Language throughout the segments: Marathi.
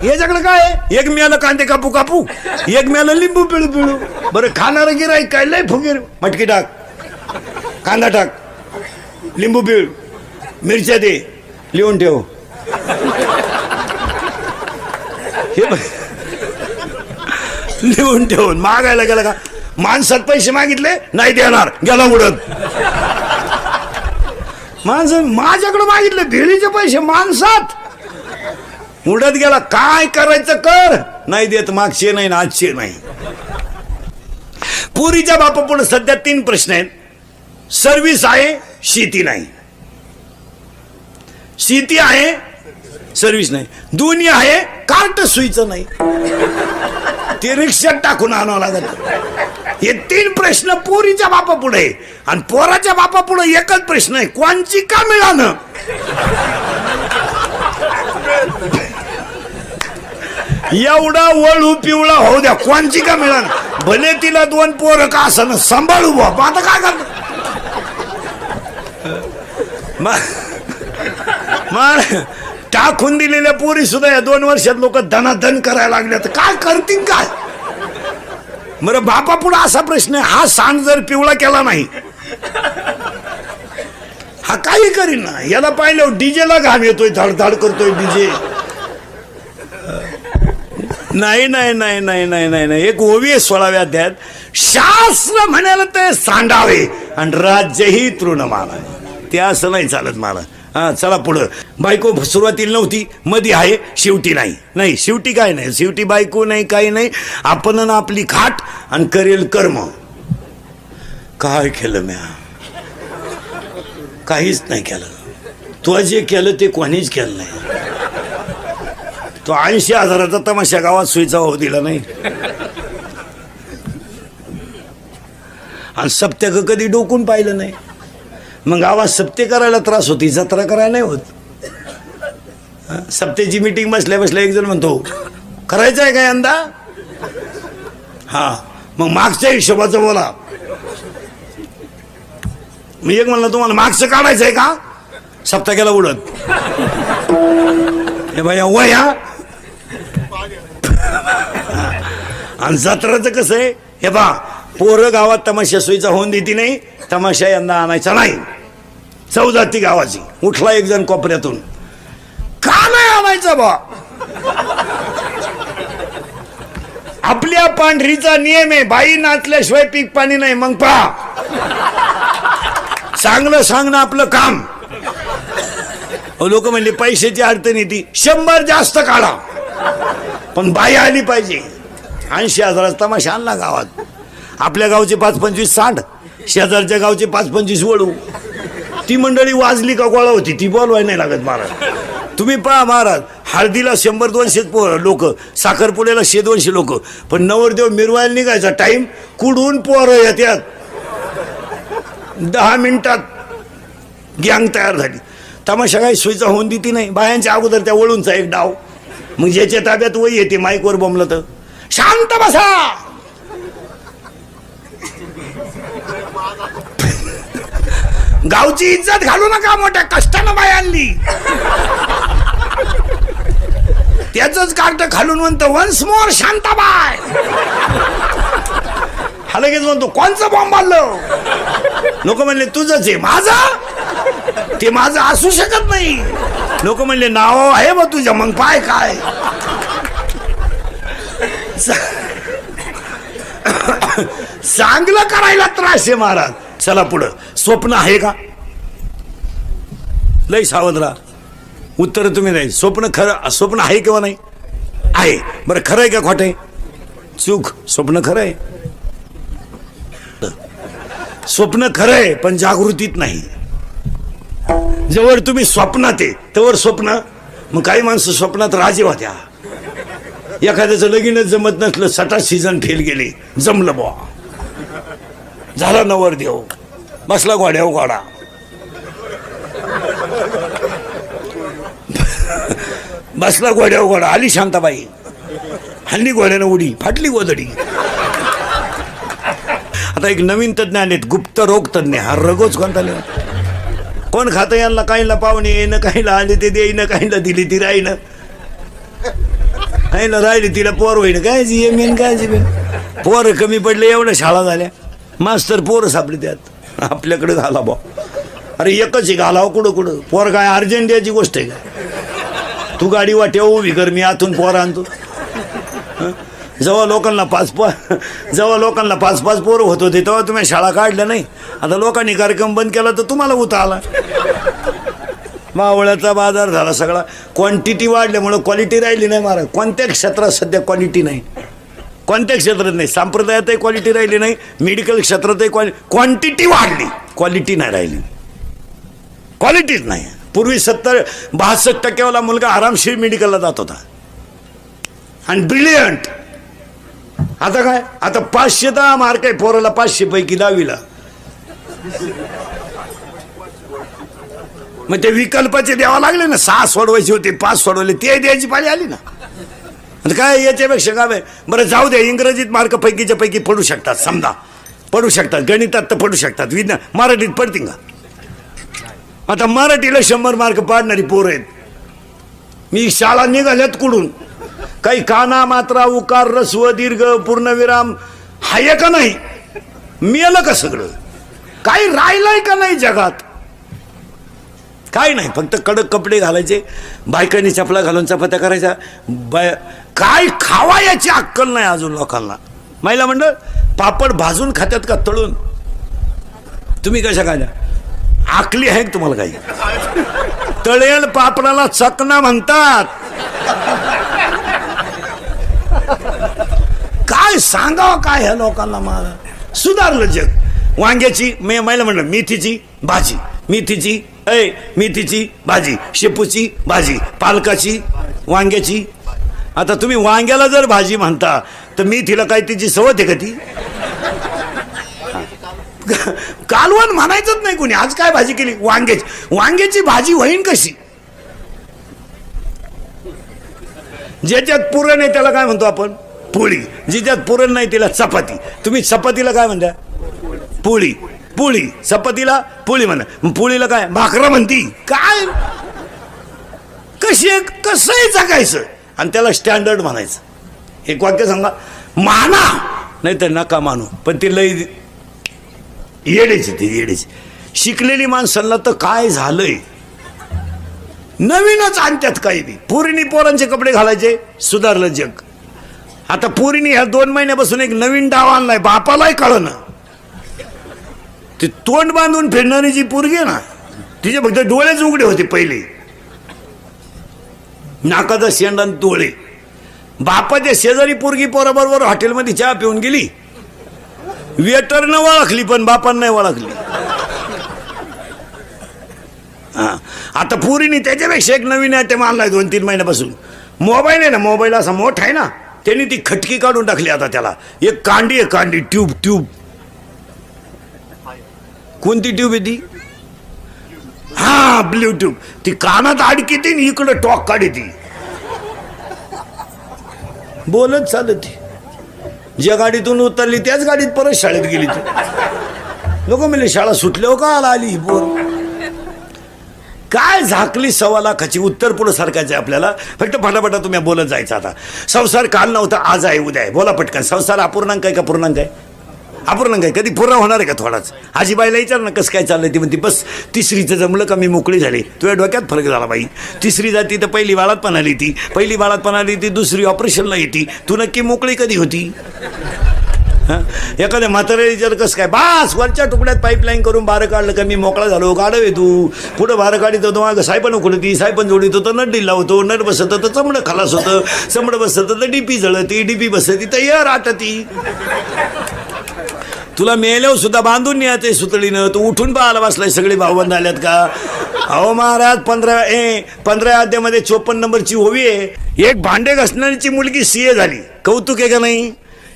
याच्याकडे काय आहे? एक मिळालं कांदे कापू कापू, एक मिळालं लिंबू पिळू पिळू. बरं खाणारं गिराईक काय लय फुगीर. मटकी टाक, कांदा टाक, लिंबू पिळ, मिरच्या दे, लिहून ठेव. लिहून ठेवून मागायला गेला का? माणसात पैसे मागितले नाही देणार, गेला उडत. माणसं माझ्याकडे मागितले भेळीचे पैसे, माणसात उडत गेला. काय करायचं कर, नाही देत, मागचे नाही ना आजचे नाही. पुरीच्या बापा पुढे सध्या 3 प्रश्न आहेत. सर्व्हिस आहे, शेती नाही. शेती आहे, सर्व्हिस नाही. दोन्ही आहे, कार्ट सुईचं नाही, ते रिक्षात टाकून आणावं लागत. हे 3 प्रश्न पोरीच्या बापा पुढे. आणि पोराच्या बापा पुढे एकच प्रश्न आहे, कोणची का मिळालं. एवढा वळू पिवळा होऊ द्या, कोणची का मिळालं. भले तिला 2 पोरं का असं सांभाळू बाप. आता काय करत टाकून दिलेल्या पोरी सुद्धा या 2 वर्षात लोक धनाधन करायला लागले. तर काय करतील काय. बरं बापा पुढे असा प्रश्न आहे, हा सांड जर पिवळा केला नाही, हा काही करीन ना. याला पाहिलं डीजेला घाम येतोय, धडधड करतोय डीजे. नाही नाही नाही नाही नाही नाही नाही. एक ओवी आहे 16व्या अध्यायात, शास्त्र म्हणायला ते सांडावे आणि राज्यही तृणमाला. ते असं नाही चालत मला. हा चला पुढं. बायको सुरुवातीला नव्हती, मध्ये आहे, शेवटी नाही. नाही शेवटी काय नाही, शेवटी बायको नाही, काही नाही. आपण आपली खाट आणि करेल कर्म. काय केलं म्या? काहीच नाही केलं. तू जे केलं ते कोणीच केलं नाही. तो 80,000चा तमाशा गावात सुईचा होऊ दिला नाही. आणि सप्त्याक कधी डोकून पाहिलं नाही. मग गावात सप्ते करायला त्रास होती, जत्रा करायला नाही होत. सप्त्याची मीटिंग बसल्या बसल्या एक जण म्हणतो, करायचं आहे का यंदा? हा मग मागच्या हिशोबाचं बोला. मी एक म्हणलं, तुम्हाला मागचं काढायचं आहे का? सप्ताह केला उडत. हे बाया वया. आणि जत्राचं कसं आहे, हे बा पोरं गावात तमाशा सोयीचा होऊन देती नाही, तमाशा यंदा आणायचा नाही. चौजाती गावाची. उठला एक जण कोपऱ्यातून, का नाही आणायचा बा? आपल्या पांढरीचा नियम आहे, बाई नाचल्याशिवाय पीक पाणी नाही. मग पहा, चांगलं सांगणं आपलं काम. लोक म्हणले पैशाची अडचण येते, 100 जास्त काढा पण बाई आली पाहिजे. 80,000 तमाशा आणला गावात. आपल्या गावचे 5-25 सांड, शेजारच्या गावचे 5-25 वळू. ती मंडळी वाजली का गोळा होती, ती बोलवाय नाही लागत महाराज. तुम्ही पहा महाराज, हळदीला 100-200 लोक, साखरपुड्याला 100-200 लोक, पण नवरदेव मिरवायला निघायचा टाइम कुडून पोरं येतात. 10 मिनिटात गँग तयार झाली. तमाशा काही सोयीचा होऊन देती नाही. बायांच्या अगोदर त्या वळूनचा एक डाव. मग ज्याच्या ताब्यात वही येते, माईकवर बोंबलं तर शांत बसा. गावची इज्जत घालू नका, मोठ्या कष्टानं बाई आणली. त्याच कार्ट खालून म्हणतो, वन्स मोर शांताबाई. हा लगेच म्हणतो, कोणचं बॉम्ब आणलं? लोक म्हणले तुझंच आहे. माझं? ते माझं असू शकत नाही. लोक म्हणले नाव आहे बा तुझ्या. मग पाय काय. चांगलं करायला त्रास आहे महाराज. चला पुढं. स्वप्न आहे का? लय सावध राहा. उत्तर तुम्ही नाही. स्वप्न खरं, स्वप्न आहे किंवा नाही? आहे. बरं खरं आहे का खोटं आहे? चूक. स्वप्न खरं आहे. स्वप्न खरं आहे पण जागृतीत नाही. जवळ तुम्ही स्वप्नात आहे तवर स्वप्न. मग काही माणसं स्वप्नात राजे होत्या. एखाद्याचं लगीनच जमत नसलं, 7 सीझन फेल गेले, जमलं बुवा, झाला नवरदेव, बसला घोड्यावर घोडा. बसला घोड्यावर घोडा. आली शांताबाई, हल्ली घोड्यानं उडी, फाटली गोदडी. आता एक नवीन तज्ञ आलेत, गुप्त रोग तज्ञ. हा रगोच कोणता लिहा. कोण खातं यांना? काहीला पाहुणे येणं, काहीला आले ते देईनं, काहीला दिली ती राहीनं. आहे ना राहिली तिला पोर होईन काय जी मेन काय जी पोरं कमी पडले एवढ्या शाळा झाल्या मास्तर पोरं सापडली त्यात आपल्याकडे घाला बा अरे एकच आहे घालावं कुठं कुठं पोर काय अर्जंट याची गोष्ट आहे का तू गाडी वाट्या उभी कर मी आतून पोर आणतो जेव्हा लोकांना पाच पाच पोरं होत होते तेव्हा तुम्ही शाळा काढल्या नाही आता लोकांनी कार्यक्रम बंद केला तर तुम्हाला उता आला मावळ्याचा बाजार झाला सगळा क्वांटिटी वाढल्यामुळं क्वालिटी राहिली नाही महाराज कोणत्या क्षेत्रात सध्या क्वालिटी नाही कोणत्या क्षेत्रात नाही संप्रदायातही क्वालिटी राहिली नाही मेडिकल क्षेत्रातही क्वांटिटी वाढली क्वालिटी नाही राहिली क्वालिटीच नाही पूर्वी 62% मुलगा आरामशीर मेडिकलला जात होता आणि ब्रिलियंट आता काय आता 510 मार्क आहे पोराला 500 पैकी 10वीला मग ते विकल्पाचे द्यावं लागले ना 6 सोडवायचे होते 5 सोडवले ते द्यायची पाळी आली ना आता काय याच्यापेक्षा काय आहे बरं जाऊ दे इंग्रजीत मार्क पैकीच्या पैकी पडू शकतात समजा पडू शकतात गणितात तर पडू शकतात विज्ञान मराठीत पडतील का आता मराठीला 100 मार्क पाडणारी पोरं आहेत मी शाळा निघाल्यात कुठून काही काना मात्रा उकार रस्व दीर्घ पूर्णविराम हाय का नाही मेलं का सगळं काही राहिलंय का नाही जगात काय नाही फक्त कडक कपडे घालायचे बायकांनी चपला घालून चपात्या करायच्या काय खावा याची अक्कल नाही अजून लोकांना महिला मंडळ पापड भाजून खात्यात का तळून तुम्ही कशा खाल्या आकली आहे तुम्हाला काही तळेल पापडाला चकना म्हणतात काय सांगावं काय ह्या लोकांना मला सुधारलं जग वांग्याची महिला म्हणलं मेथीची भाजी मेथीची भाजी शेपूची भाजी पालकाची वांग्याची आता तुम्ही वांग्याला जर भाजी म्हणता तर मेथीला काय तिची सवत आहे का ती कालवण म्हणायचंच नाही कोणी आज काय भाजी केली वांग्याची भाजी होईन कशी ज्याच्यात पुरण आहे त्याला काय म्हणतो आपण पोळी जिच्यात पुरण नाही तिला चपाती तुम्ही चपातीला काय म्हणता पोळी चपातीला पोळी म्हणा पोळीला काय भाकरा म्हणती काय कसंही जगायचं आणि त्याला स्टँडर्ड म्हणायचं एक वाक्य सांगा माना नाही तर नका मानू पण ती लई येडेची शिकलेली माणसांना तर काय झालंय नवीनच आणत्यात काही बी पोरीनी पोरांचे कपडे घालायचे सुधारलं जग आता पोरीनी ह्या 2 महिन्यापासून एक नवीन डाव आणलाय बापालाही कळना ते तोंड बांधून फिरणारी जी पोरगी आहे ना तिचे फक्त डोळेच उघडे होते पहिले नाकाचा शेंडा डोळे बापाच्या शेजारी पोरगी पोराबरोबर हॉटेलमध्ये चहा पिऊन गेली वेटरनं ओळखली पण बापानं नाही ओळखली आता पोरीनी त्याच्यापेक्षा एक नवीन आयटम आणलाय 2-3 महिन्यापासून मोबाईल आहे ना मोबाईल असा मोठा आहे ना त्यांनी ती खटकी काढून टाकली आता त्याला एक कांडी आहे कांडी ट्यूब कोणती ट्यूब आहे ती हा ब्ल्यूट्यूब ती कानात अडकी ती इकडं टॉक काढी ती बोलत चालत ज्या गाडीतून उतरली त्याच गाडीत परत शाळेत गेली ती लोक म्हणले शाळा सुटल्यावर का आली ही पोर काय झाकली 1.25 लाखाची उत्तर पुढं सारखायचं आपल्याला फक्त फटाफटा तुम्ही बोलत जायचं आता संसार काल नव्हता आज आहे उद्या आहे बोला पटकन संसार अपूर्णांक आहे का पूर्णांक आहे अपूर्णांक आहे कधी पूर्ण होणार आहे का थोडाच आजीबाईला विचार ना कसं काय चाललंय ती म्हणते बस तिसरीचं जमलं का मी मोकळी झाली तुझ्या डोक्यात फरक झाला बाई तिसरी जाती तर पहिली बाळात पण आली ती दुसरी ऑपरेशनला येते तू नक्की मोकळी कधी होती एखाद्या म्हाताऱ्याला विचार कसं काय बास वरच्या तुकड्यात पाईपलाईन करून बारं काढलं का मी मोकळा झालो गाडव तू पुढं बारं काढित होतो मागं सायपण उकडती सायपण जोडीत होतं नट डिल्ला होतो नट बसत होतं चमडं खलास होतं चमडं बसत होतं डीपी जळती डीपी बसती तयार आटती तुला मेल्यावर सुद्धा बांधून न्यायचं सुतळीनं तू उठून पाहायला बसलाय सगळे भाऊबंद आल्यात का अहो महाराज 15 अध्यामध्ये 54 नंबरची ओवी आहे एक भांडे घासणारीची मुलगी CA झाली कौतुक आहे का नाही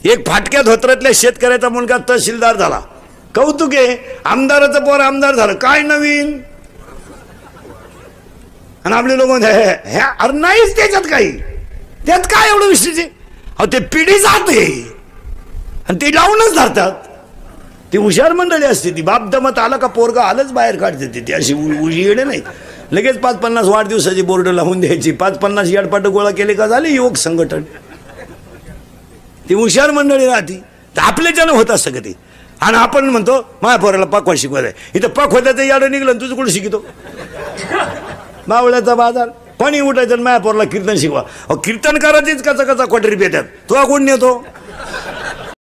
एक फाटक्या धोत्रातल्या शेतकऱ्याचा मुलगा तहसीलदार झाला कौतुक आहे आमदाराचं पोर आमदार झालं काय नवीन आणि आपले लोक अरे नाहीच त्यात काय एवढं विशेष आहे अहो ते पिढी जाते आणि ते लावूनच धरतात ती हुशार मंडळी असते ती बाप दमत आला का पोरगा आलंच बाहेर काढते ती अशी उजी येणे नाही लगेच 5-50 वाढदिवसाची बोर्ड लावून द्यायची. 5-50 याडपाट गोळा केले का झाले युवक संघटन. ती हुशार मंडळी राहती. तर आपल्याच्यानं होत असतं का ते. आणि आपण म्हणतो माझ्या पोराला पकवा शिकवायचं आहे. इथं पकवायचं याडं निघलं तुझं कुठं शिकतो. मावळ्याचा बाजार कोणी उठायचं माझ्या पोराला कीर्तन शिकवा. कीर्तन करायचीच कचा कचा क्वाटरी पेट्यात तो कोण नेतो.